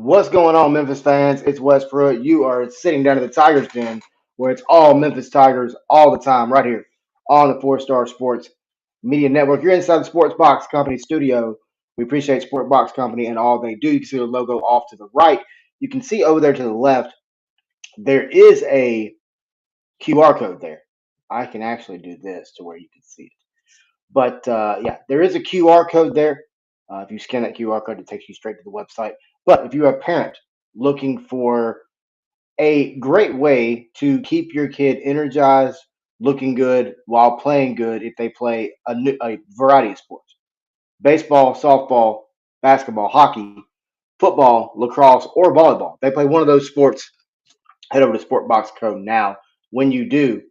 What's going on, Memphis fans? It's Wes Pruitt. You are sitting down at the Tigers Den, where it's all Memphis Tigers all the time, right here on the Four Star Sports Media Network. You're inside the Sports Box Company studio. We appreciate Sports Box Company and all they do. You can see the logo off to the right. You can see over there to the left, there is a QR code there. I can actually do this to where you can see it. But yeah, there is a QR code there. If you scan that QR code, it takes you straight to the website. But if you're a parent looking for a great way to keep your kid energized, looking good while playing good, if they play a variety of sports: baseball, softball, basketball, hockey, football, lacrosse, or volleyball. They play one of those sports. Head over to Sport Box Code now. When you do,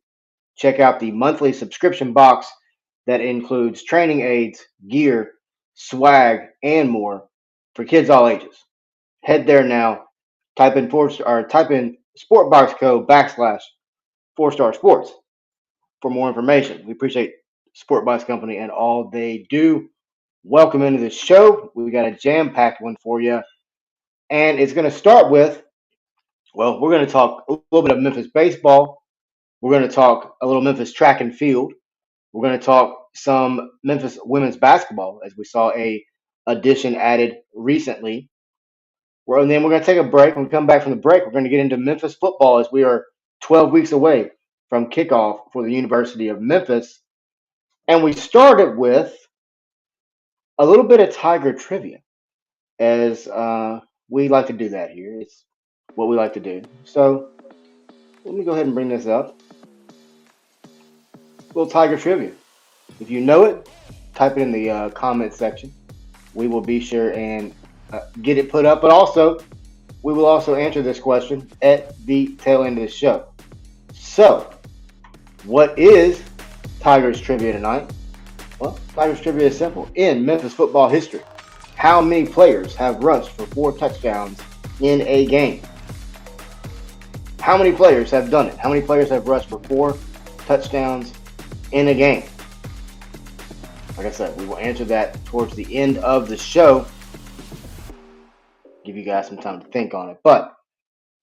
check out the monthly subscription box that includes training aids, gear, swag, and more for kids all ages. Head there now. Type in Sport Box Code /4 Star Sports for more information. We appreciate Sport Box Company and all they do. Welcome into the show. We got a jam-packed one for you, and it's going to start with, well, we're going to talk a little bit of Memphis baseball. We're going to talk a little Memphis track and field. We're going to talk some Memphis women's basketball, as we saw a addition added recently. And then we're going to take a break. When we come back from the break, we're going to get into Memphis football, as we are 12 weeks away from kickoff for the University of Memphis. And we started with a little bit of Tiger trivia, as we like to do that here. It's what we like to do. So let me go ahead and bring this up. A little Tiger trivia. If you know it, type it in the comment section. We will be sure and get it put up. But also, we will also answer this question at the tail end of the show. So, what is Tigers trivia tonight? Well, Tigers trivia is simple. In Memphis football history, how many players have rushed for 4 touchdowns in a game? How many players have done it? How many players have rushed for 4 touchdowns in a game? Like I said, we will answer that towards the end of the show. Give you guys some time to think on it, but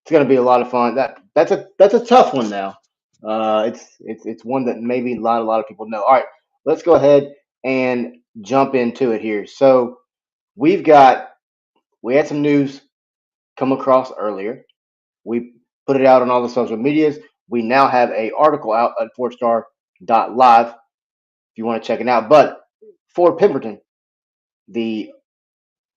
it's going to be a lot of fun. That's a tough one now. It's one that maybe a lot of people know. All right, let's go ahead and jump into it here. So we had some news come across earlier. We put it out on all the social medias. We now have a article out at 4star.live if you want to check it out. But Ford Pemberton, the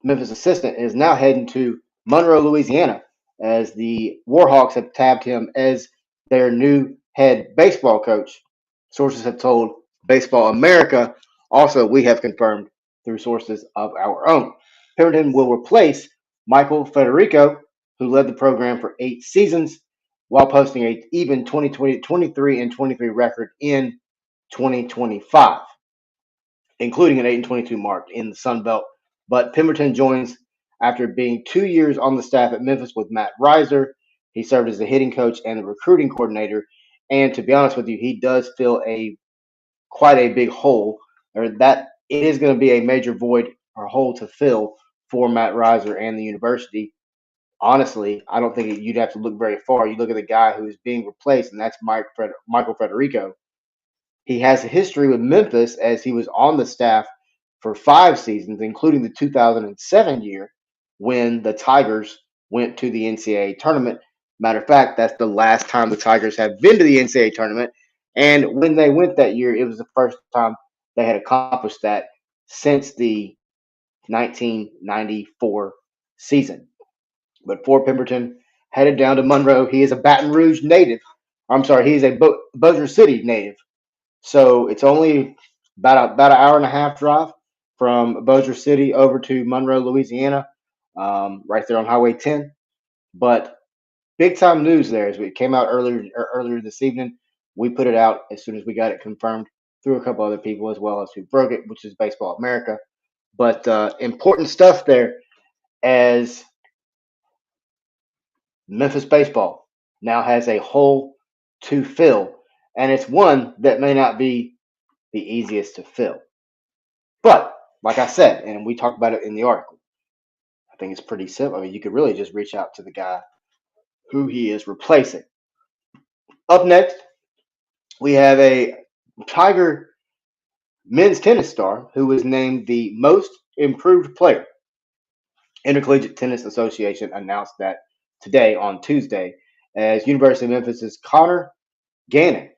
Memphis assistant, is now heading to Monroe, Louisiana, as the Warhawks have tabbed him as their new head baseball coach. Sources have told Baseball America. Also, we have confirmed through sources of our own. Pemberton will replace Michael Federico, who led the program for 8 seasons while posting an even 23 record in 2025, including an 8-22 mark in the Sun Belt. But Pemberton joins after being 2 years on the staff at Memphis with Matt Reiser. He served as the hitting coach and the recruiting coordinator. And to be honest with you, he does fill quite a big hole, or that it is going to be a major void or hole to fill for Matt Reiser and the university. Honestly, I don't think you'd have to look very far. You look at the guy who is being replaced, and that's Michael Federico. He has a history with Memphis, as he was on the staff for 5 seasons, including the 2007 year when the Tigers went to the NCAA tournament. Matter of fact, that's the last time the Tigers have been to the NCAA tournament. And when they went that year, it was the first time they had accomplished that since the 1994 season. But Fort Pemberton headed down to Monroe. He is a Baton Rouge native. I'm sorry, he's a Bossier City native. So it's only about an hour and a half drive from Bossier City over to Monroe, Louisiana, right there on Highway 10. But big time news there, as it came out earlier this evening. We put it out as soon as we got it confirmed through a couple other people, as well as who broke it, which is Baseball America. But important stuff there, as Memphis baseball now has a hole to fill, and it's one that may not be the easiest to fill. But like I said, and we talked about it in the article, I think it's pretty simple. I mean, you could really just reach out to the guy who he is replacing. Up next, we have a Tiger men's tennis star who was named the most improved player. Intercollegiate Tennis Association announced that today on Tuesday, as University of Memphis's Connor Gannon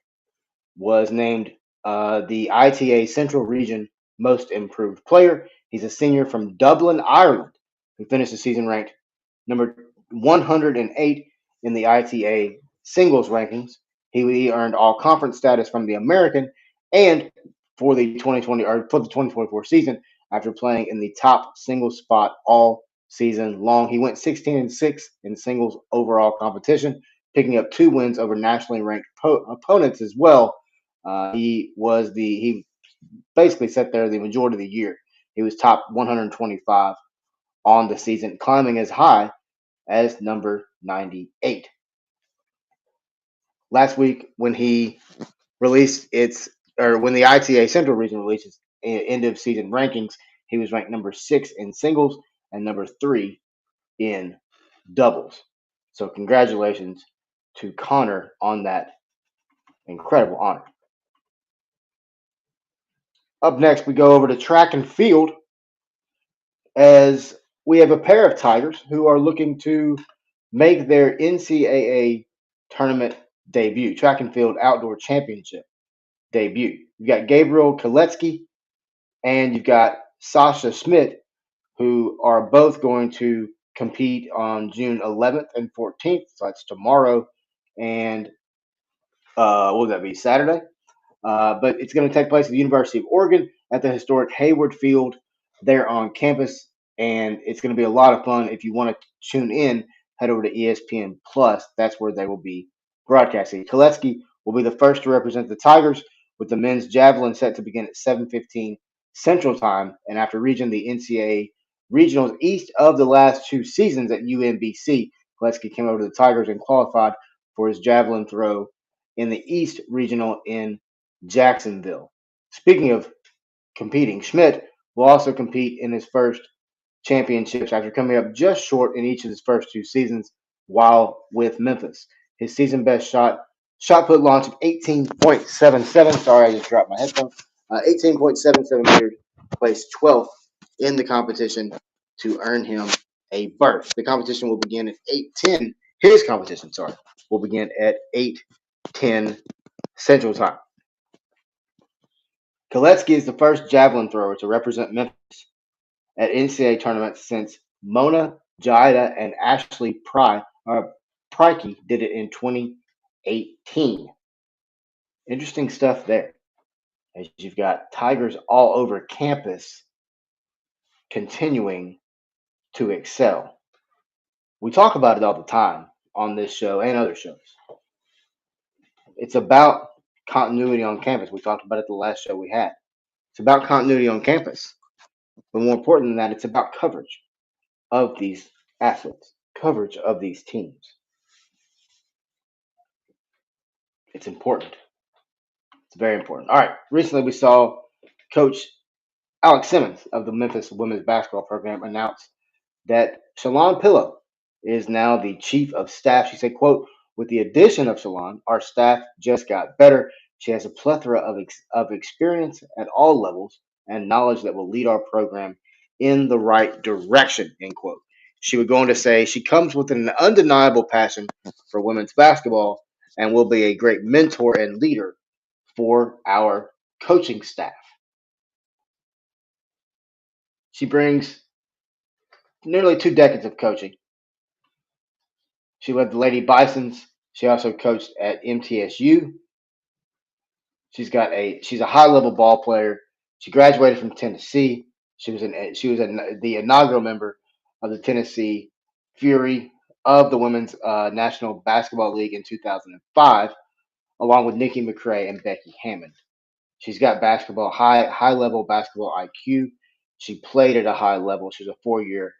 was named the ITA Central Region Most Improved Player. He's a senior from Dublin, Ireland, who finished the season ranked number 108 in the ITA singles rankings. He earned all conference status from the American and for the 2024 season after playing in the top singles spot all season long. He went 16-6 in singles overall competition, picking up 2 wins over nationally ranked opponents as well. He basically sat there the majority of the year. He was top 125 on the season, climbing as high as number 98. Last week, when he released when the ITA Central Region released its end of season rankings, he was ranked number 6 in singles and number 3 in doubles. So, congratulations to Connor on that incredible honor. Up next, we go over to track and field as we have a pair of Tigers who are looking to make their NCAA tournament debut, track and field outdoor championship debut. You've got Gabriel Koletsky and you've got Sasha Schmidt, who are both going to compete on June 11th and 14th. So that's tomorrow and what would that be, Saturday? But it's going to take place at the University of Oregon at the historic Hayward Field there on campus. And it's going to be a lot of fun. If you want to tune in, head over to ESPN Plus. That's where they will be broadcasting. Koletsky will be the first to represent the Tigers with the men's javelin set to begin at 7:15 Central Time. And after reaching the NCAA regionals east of the last 2 seasons at UMBC, Koletsky came over to the Tigers and qualified for his javelin throw in the East Regional in Jacksonville. Speaking of competing, Schmidt will also compete in his first championships after coming up just short in each of his first 2 seasons while with Memphis. His season best shot put launch of 18.77. Sorry, I just dropped my headphones. 18.77 meters, placed 12th in the competition to earn him a berth. The competition will begin at 8:10. His competition, will begin at 8:10 Central Time. Koletsky is the first javelin thrower to represent Memphis at NCAA tournaments since Mona Jaida and Ashley Prikey did it in 2018. Interesting stuff there. As you've got Tigers all over campus continuing to excel. We talk about it all the time on this show and other shows. It's about continuity on campus. We talked about it the last show we had. It's about continuity on campus. But more important than that, it's about coverage of these athletes, coverage of these teams. It's important. It's very important. All right. Recently, we saw Coach Alex Simmons of the Memphis women's basketball program announce that Shalon Pillow is now the chief of staff. She said, quote, with the addition of Shalon, our staff just got better. She has a plethora of experience at all levels and knowledge that will lead our program in the right direction, end quote. She would go on to say she comes with an undeniable passion for women's basketball and will be a great mentor and leader for our coaching staff. She brings nearly 2 decades of coaching. She led the Lady Bisons. She also coached at MTSU. She's a high level ball player. She graduated from Tennessee. She was the inaugural member of the Tennessee Fury of the Women's National Basketball League in 2005, along with Nikki McCray and Becky Hammond. She's got high level basketball IQ. She played at a high level. She's a 4-year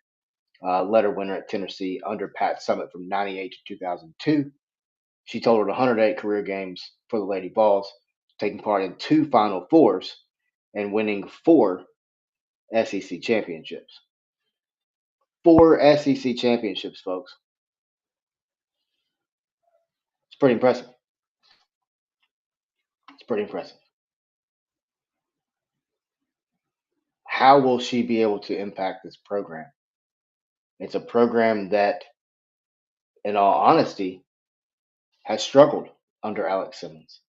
letter winner at Tennessee under Pat Summitt from 98 to 2002. She totaled 108 career games for the Lady Vols, taking part in 2 Final Fours and winning 4 SEC championships. 4 SEC championships, folks. It's pretty impressive. It's pretty impressive. How will she be able to impact this program? It's a program that, in all honesty, has struggled under Alex Simmons.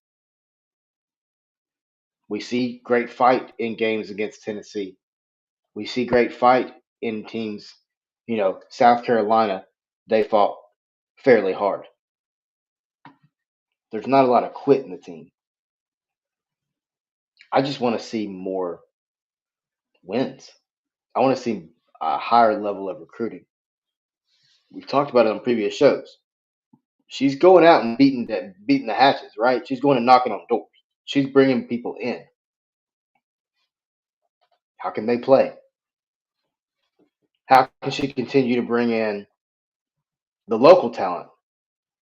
We see great fight in games against Tennessee. We see great fight in teams, South Carolina, they fought fairly hard. There's not a lot of quit in the team. I just want to see more wins. I want to see a higher level of recruiting. We've talked about it on previous shows. She's going out and beating the hatches, right? She's going and knocking on doors. She's bringing people in. How can they play? How can she continue to bring in the local talent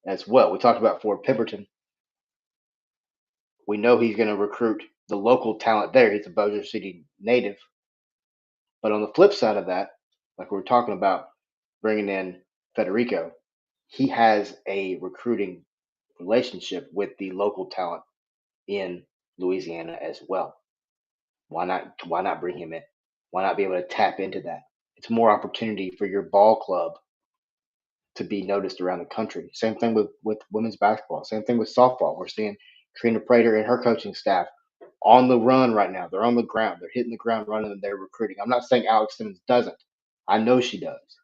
as well? We talked about Ford Pemberton. We know he's going to recruit the local talent there. He's a Bossier City native. But on the flip side of that, like we were talking about bringing in Federico, he has a recruiting relationship with the local talent in Louisiana as well. Why not bring him in? Why not be able to tap into that? It's more opportunity for your ball club to be noticed around the country. Same thing with women's basketball. Same thing with softball. We're seeing Karina Prater and her coaching staff on the run right now. They're on the ground. They're hitting the ground running and they're recruiting. I'm not saying Alex Simmons doesn't. I know she does.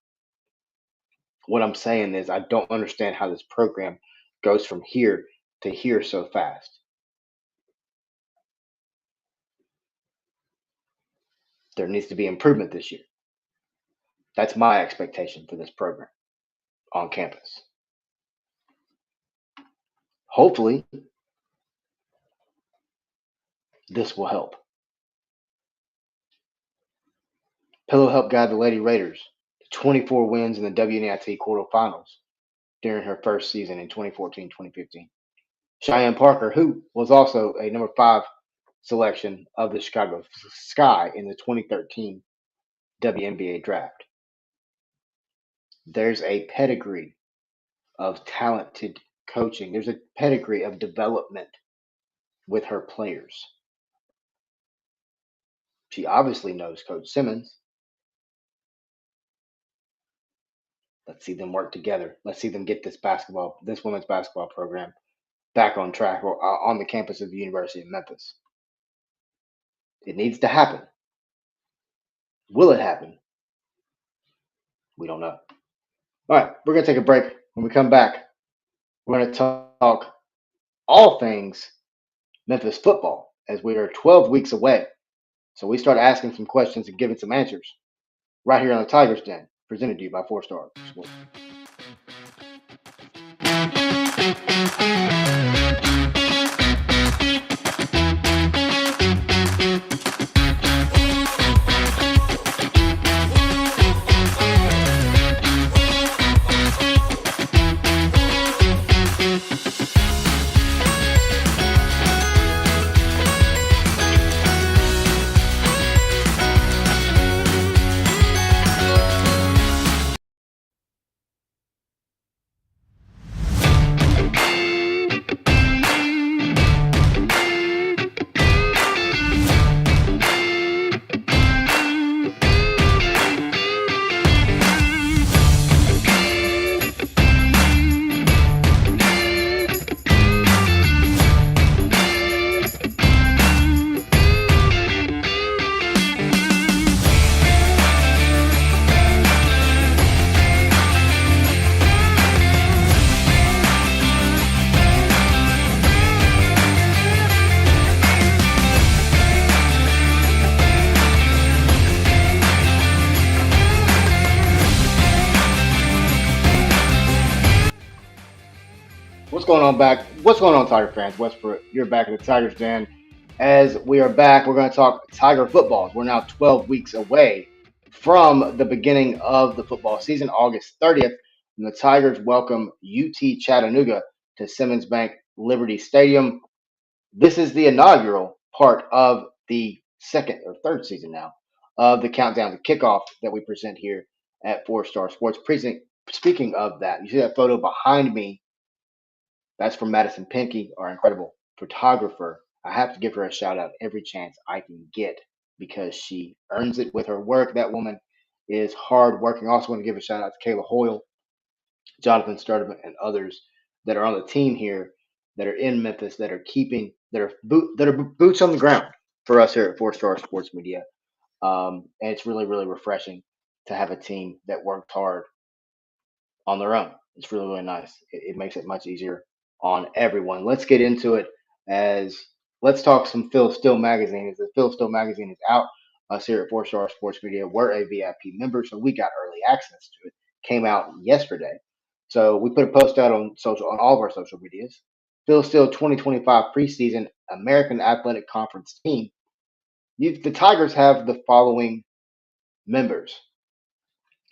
What I'm saying is I don't understand how this program goes from here to here so fast. There needs to be improvement this year. That's my expectation for this program on campus. Hopefully, this will help. Pillow helped guide the Lady Raiders to 24 wins in the WNIT quarterfinals during her first season in 2014-2015. Cheyenne Parker, who was also a number 5 selection of the Chicago Sky in the 2013 WNBA draft. There's a pedigree of talented coaching. There's a pedigree of development with her players. She obviously knows Coach Simmons. Let's see them work together. Let's see them get this women's basketball program back on track or on the campus of the University of Memphis. It needs to happen. Will it happen? We don't know. All right, we're going to take a break. When we come back, we're going to talk all things Memphis football as we are 12 weeks away. So we start asking some questions and giving some answers right here on the Tigers Den, presented to you by 4 Star Sports. What's going on, Tiger fans? Westbrook, you're back at the Tigers Den. As we are back, we're going to talk Tiger football. We're now 12 weeks away from the beginning of the football season, August 30th, and the Tigers welcome UT Chattanooga to Simmons Bank Liberty Stadium. This is the inaugural part of the second or third season now of the countdown to kickoff that we present here at Four Star Sports. Speaking of that, you see that photo behind me? That's from Madison Pinky, our incredible photographer. I have to give her a shout out every chance I can get because she earns it with her work. That woman is hard working. I also want to give a shout out to Kayla Hoyle, Jonathan Sturdivant, and others that are on the team here that are in Memphis that are boots on the ground for us here at Four Star Sports Media. And it's really, really refreshing to have a team that worked hard on their own. It's really, really nice. It makes it much easier on everyone. Let's get into it as let's talk some Phil Still magazine. As the Phil Still magazine is out, us here at Four Star Sports Media, we're a VIP member, so we got early access to it. Came out yesterday. So we put a post out on all of our social medias. Phil Still 2025 preseason American Athletic Conference team. The Tigers have the following members.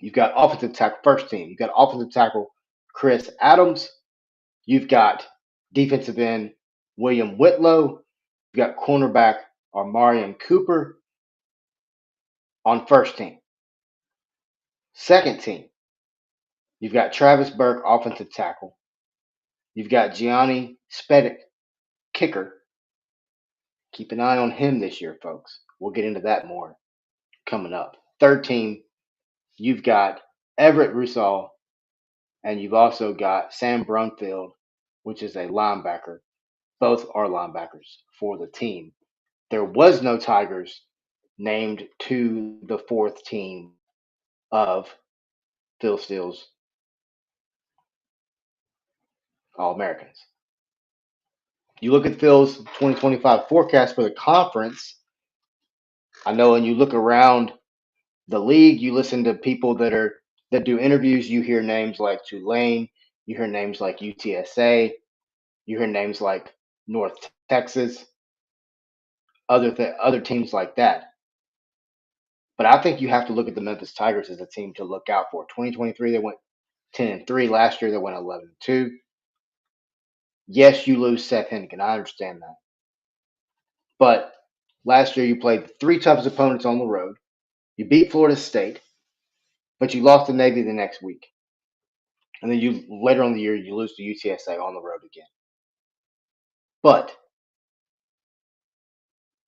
You've got offensive tackle first team. You've got offensive tackle Chris Adams. You've got defensive end William Whitlow. You've got cornerback Armarian Cooper on first team. Second team, you've got Travis Burke, offensive tackle. You've got Gianni Spedic, kicker. Keep an eye on him this year, folks. We'll get into that more coming up. Third team, you've got Everett Rusall, and you've also got Sam Brunfield, which is a linebacker. Both are linebackers for the team. There was no Tigers named to the fourth team of Phil Steele's All Americans. You look at Phil's 2025 forecast for the conference. I know when you look around the league, you listen to people that do interviews, you hear names like Tulane, you hear names like UTSA, you hear names like North Texas, other teams like that. But I think you have to look at the Memphis Tigers as a team to look out for. 2023, they went 10-3. Last year, they went 11-2. Yes, you lose Seth Hennigan. I understand that. But last year, you played the three toughest opponents on the road. You beat Florida State, but you lost to Navy the next week. And then later on in the year, you lose to UTSA on the road again. But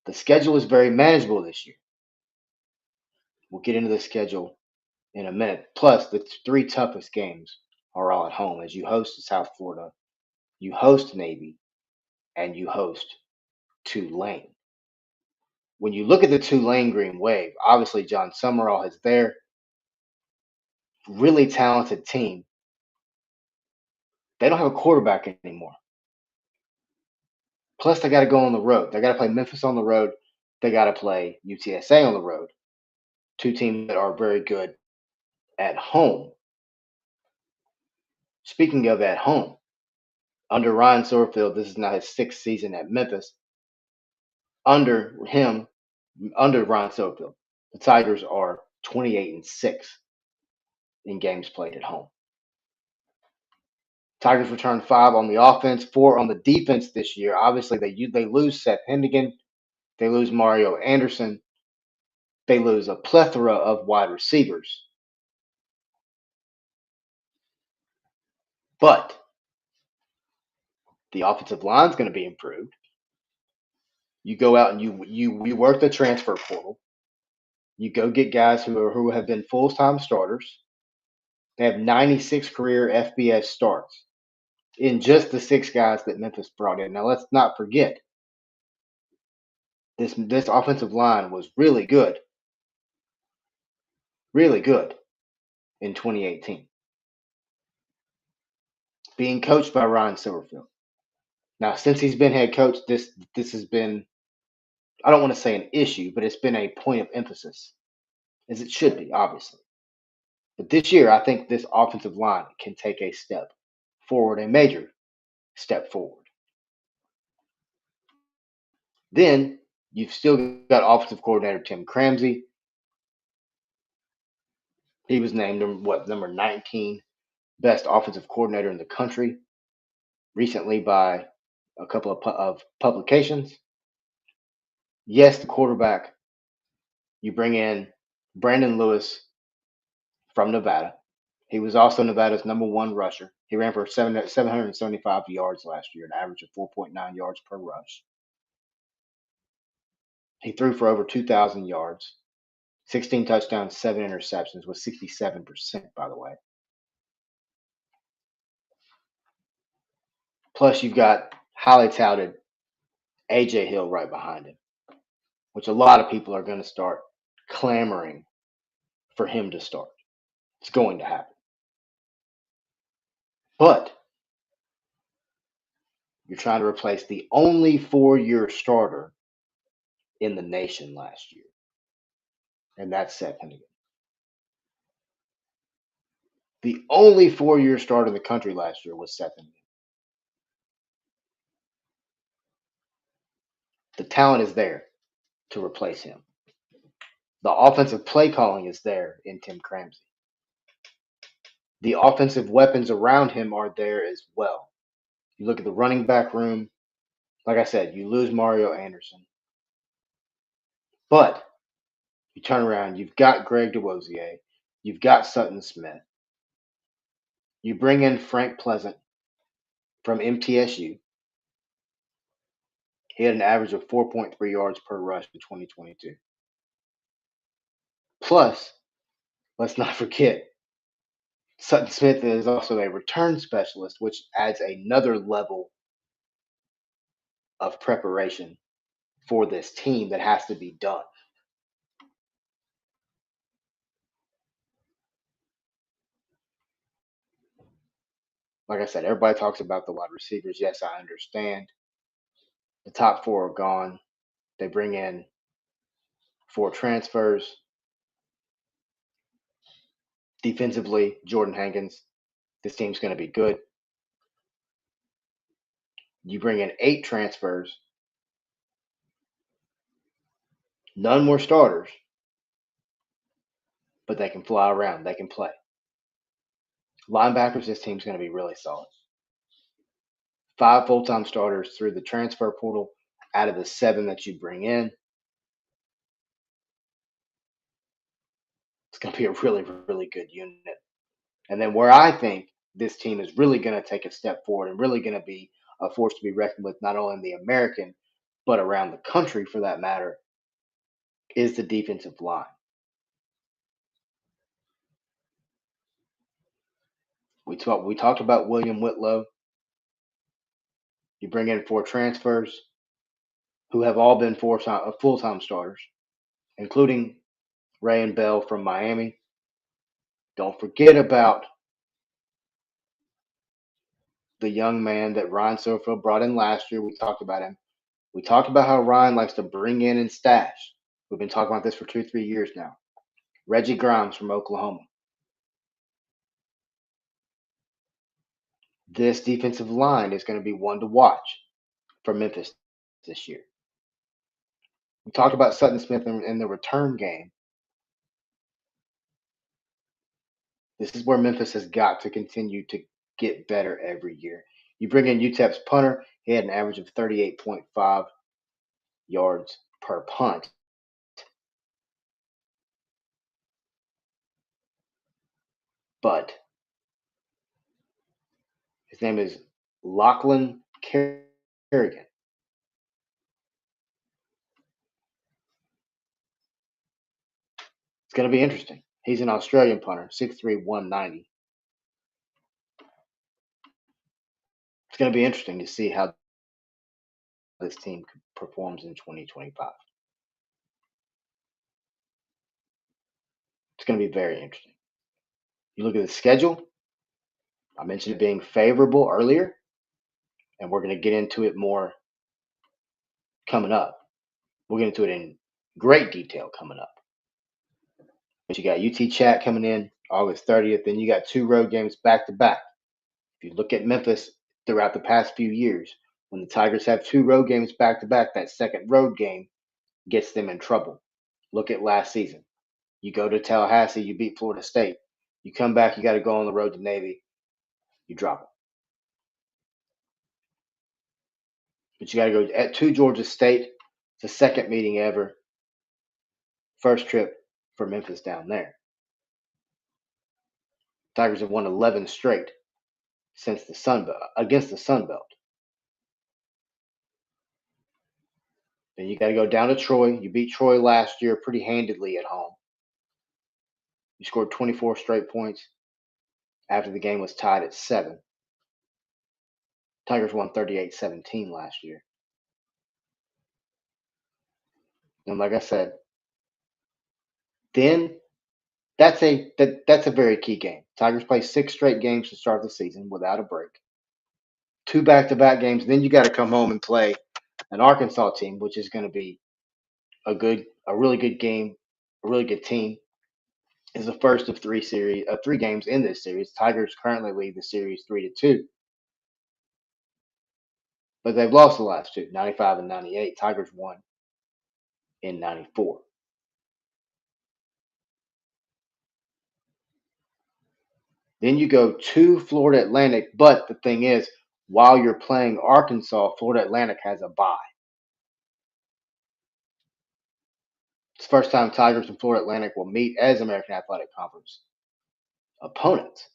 the schedule is very manageable this year. We'll get into the schedule in a minute. Plus, the three toughest games are all at home as you host South Florida, you host Navy, and you host Tulane. When you look at the Tulane Green Wave, obviously John Summerall is there. Really talented team. They don't have a quarterback anymore. Plus, they got to go on the road. They got to play Memphis on the road. They got to play UTSA on the road. Two teams that are very good at home. Speaking of at home, under Ryan Sorfield, this is now his sixth season at Memphis. Under Ryan Sorfield, the Tigers are 28-6 in games played at home. Tigers return 5 on the offense, 4 on the defense this year. Obviously, they lose Seth Hennigan, they lose Mario Anderson, they lose a plethora of wide receivers. But the offensive line is going to be improved. You go out and you work the transfer portal. You go get guys who have been full-time starters. They have 96 career FBS starts in just the 6 guys that Memphis brought in. Now let's not forget this offensive line was really good in 2018. Being coached by Ryan Silverfield. Now, since he's been head coach, this has been, I don't want to say an issue, but it's been a point of emphasis, as it should be, obviously. But this year, I think this offensive line can take a step forward, a major step forward. Then you've still got offensive coordinator Tim Cramsey. He was named number 19 best offensive coordinator in the country recently by a couple of publications. Yes, the quarterback. You bring in Brandon Lewis from Nevada. He was also Nevada's number one rusher. He ran for 775 yards last year, an average of 4.9 yards per rush. He threw for over 2,000 yards, 16 touchdowns, 7 interceptions, with 67%, by the way. Plus, you've got highly touted AJ Hill right behind him, which a lot of people are going to start clamoring for him to start. It's going to happen. But you're trying to replace the only 4-year starter in the nation last year, and that's Seth Hennigan. The only 4-year starter in the country last year was Seth Hennigan. The talent is there to replace him. The offensive play calling is there in Tim Cramsey. The offensive weapons around him are there as well. You look at the running back room, like I said, you lose Mario Anderson. But you turn around, you've got Greg DeWosier, you've got Sutton Smith. You bring in Frank Pleasant from MTSU. He had an average of 4.3 yards per rush in 2022. Plus, let's not forget, Sutton Smith is also a return specialist, which adds another level of preparation for this team that has to be done. Like I said, everybody talks about the wide receivers. Yes, I understand. The top four are gone. They bring in 4 transfers. Defensively, Jordan Hankins. This team's going to be good. You bring in 8 transfers. None more starters, but they can fly around. They can play. Linebackers, this team's going to be really solid. 5 full-time starters through the transfer portal out of the 7 that you bring in. It's going to be a really, really good unit. And then where I think this team is really going to take a step forward and really going to be a force to be reckoned with, not only in the American, but around the country for that matter, is the defensive line. We talked about William Whitlow. You bring in 4 transfers who have all been full-time starters, including Ray and Bell from Miami. Don't forget about the young man that Ryan Silverfield brought in last year. We talked about him. We talked about how Ryan likes to bring in and stash. We've been talking about this for 2-3 years now. Reggie Grimes from Oklahoma. This defensive line is going to be one to watch for Memphis this year. We talked about Sutton Smith in the return game. This is where Memphis has got to continue to get better every year. You bring in UTEP's punter. He had an average of 38.5 yards per punt. But his name is Lachlan Kerrigan. It's going to be interesting. He's an Australian punter, 6'3", 190. It's going to be interesting to see how this team performs in 2025. It's going to be very interesting. You look at the schedule. I mentioned it being favorable earlier, and we're going to get into it more coming up. We'll get into it in great detail coming up. But you got UT Chat coming in August 30th. Then you got 2 road games back to back. If you look at Memphis throughout the past few years, when the Tigers have 2 road games back to back, that second road game gets them in trouble. Look at last season. You go to Tallahassee, you beat Florida State. You come back, you got to go on the road to Navy. You drop them. But you got to go to Georgia State. It's the second meeting ever. First trip for Memphis down there. Tigers have won 11 straight since the Sun Belt against the Sun Belt. Then you got to go down to Troy. You beat Troy last year pretty handedly at home. You scored 24 straight points after the game was tied at 7. Tigers won 38-17 last year. And like I said, then that's a very key game. Tigers play 6 straight games to start the season without a break. 2 back-to-back games. Then you got to come home and play an Arkansas team, which is going to be a really good game, a really good team. Is the first of 3 games in this series. Tigers currently lead the series 3-2. But they've lost the last 2, 95 and 98. Tigers won in 94. Then you go to Florida Atlantic. But the thing is, while you're playing Arkansas, Florida Atlantic has a bye. It's the first time Tigers and Florida Atlantic will meet as American Athletic Conference opponents.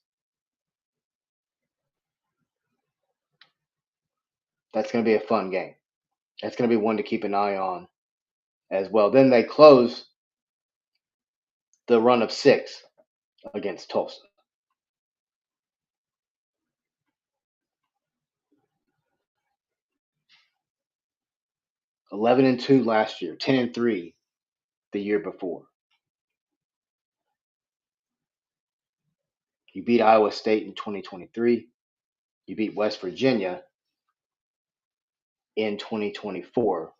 That's going to be a fun game. That's going to be one to keep an eye on as well. Then they close the run of 6 against Tulsa. (11-2) last year, 10-3 the year before. You beat Iowa State in 2023. You beat West Virginia in 2024.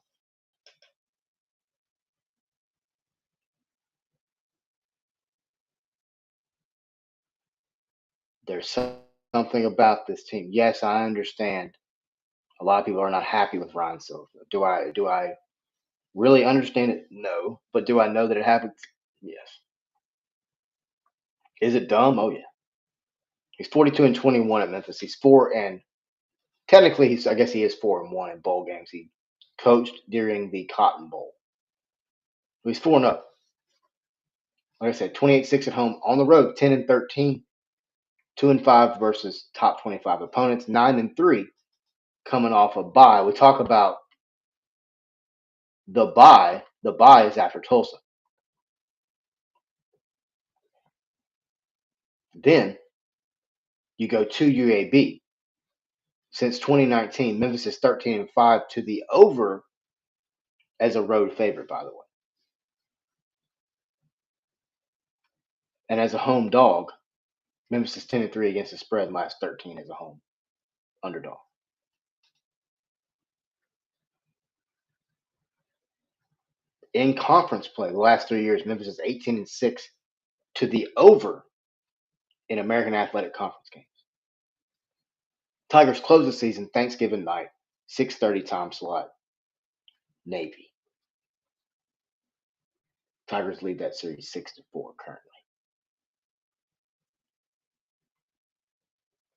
There's something about this team. Yes, I understand. A lot of people are not happy with Ryan Silva. Do I really understand it? No. But do I know that it happens? Yes. Is it dumb? Oh yeah. He's 42-21 at Memphis. He's 4 and technically I guess he is 4-1 in bowl games. He coached during the Cotton Bowl. He's 4-0. Like I said, 28-6 at home. On the road, 10-13. 2-5 versus top 25 opponents. 9-3 coming off a bye. We talk about the bye. The bye is after Tulsa. Then you go to UAB. Since 2019, Memphis is 13-5 to the over as a road favorite, by the way. And as a home dog, Memphis is 10-3 against the spread, last 13 as a home underdog. In conference play, the last 3 years, Memphis is 18-6 to the over in American Athletic Conference games. Tigers close the season Thanksgiving night, 6:30 time slot, Navy. Tigers lead that series 6-4 currently.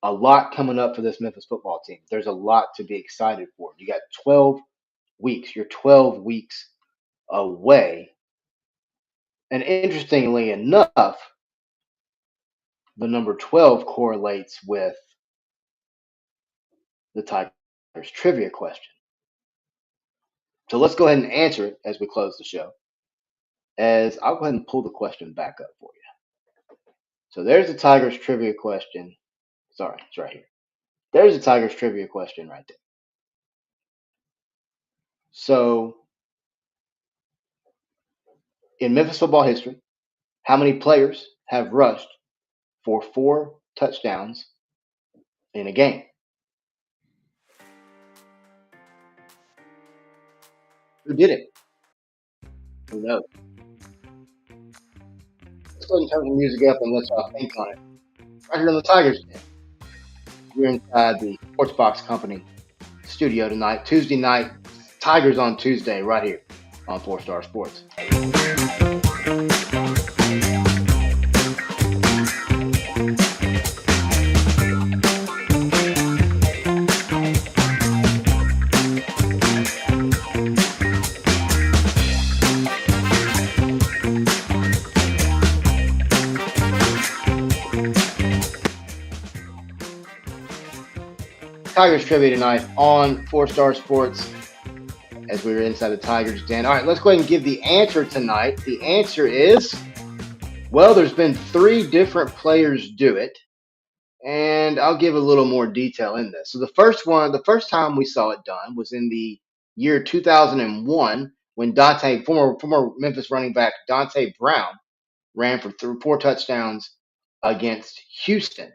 A lot coming up for this Memphis football team. There's a lot to be excited for. You got 12 weeks. You're 12 weeks away. And interestingly enough, the number 12 correlates with the Tigers trivia question. So let's go ahead and answer it as we close the show. As I'll go ahead and pull the question back up for you. So there's the Tigers trivia question. Sorry, it's right here. There's the Tigers trivia question right there. So in Memphis football history, how many players have rushed for 4 touchdowns in a game? Who did it? Who knows? Let's go ahead and turn the music up and let y'all think on it. Right here on the Tigers Den. We're inside the Sports Box Company studio tonight. Tuesday night, Tigers on Tuesday, right here on 4-Star Sports. Tigers trivia tonight on 4-Star Sports as we were inside the Tigers den. All right, let's go ahead and give the answer tonight. The answer is, well, there's been 3 different players do it, and I'll give a little more detail in this. So the first time we saw it done was in the year 2001 when former Memphis running back Dante Brown ran for 4 touchdowns against Houston.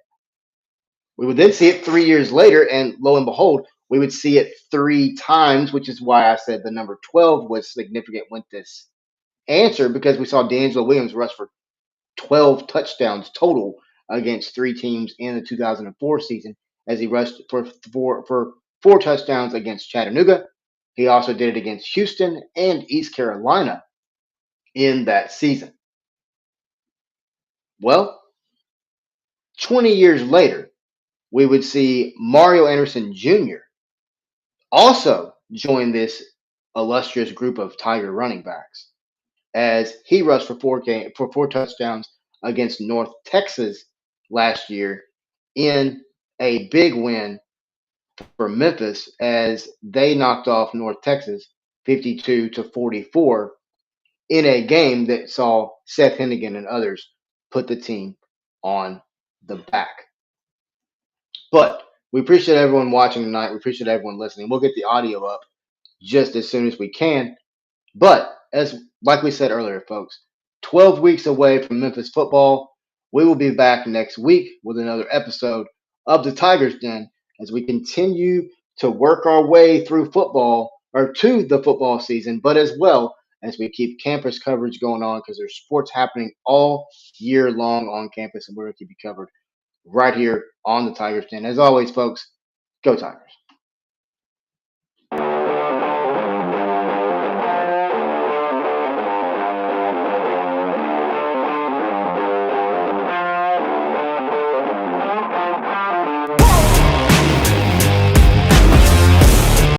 We would then see it 3 years later, and lo and behold, we would see it 3 times, which is why I said the number 12 was significant with this answer, because we saw D'Angelo Williams rush for 12 touchdowns total against 3 teams in the 2004 season, as he rushed for 4 touchdowns against Chattanooga. He also did it against Houston and East Carolina in that season. Well, 20 years later, we would see Mario Anderson Jr. also join this illustrious group of Tiger running backs, as he rushed for 4 touchdowns against North Texas last year in a big win for Memphis, as they knocked off North Texas 52-44 in a game that saw Seth Hennigan and others put the team on the back. But we appreciate everyone watching tonight. We appreciate everyone listening. We'll get the audio up just as soon as we can. But as like we said earlier, folks, 12 weeks away from Memphis football. We will be back next week with another episode of the Tigers Den as we continue to work our way through football, or to the football season, but as well as we keep campus coverage going on, because there's sports happening all year long on campus, and we're going to keep you covered right here on the Tigers Den. As always, folks, go Tigers.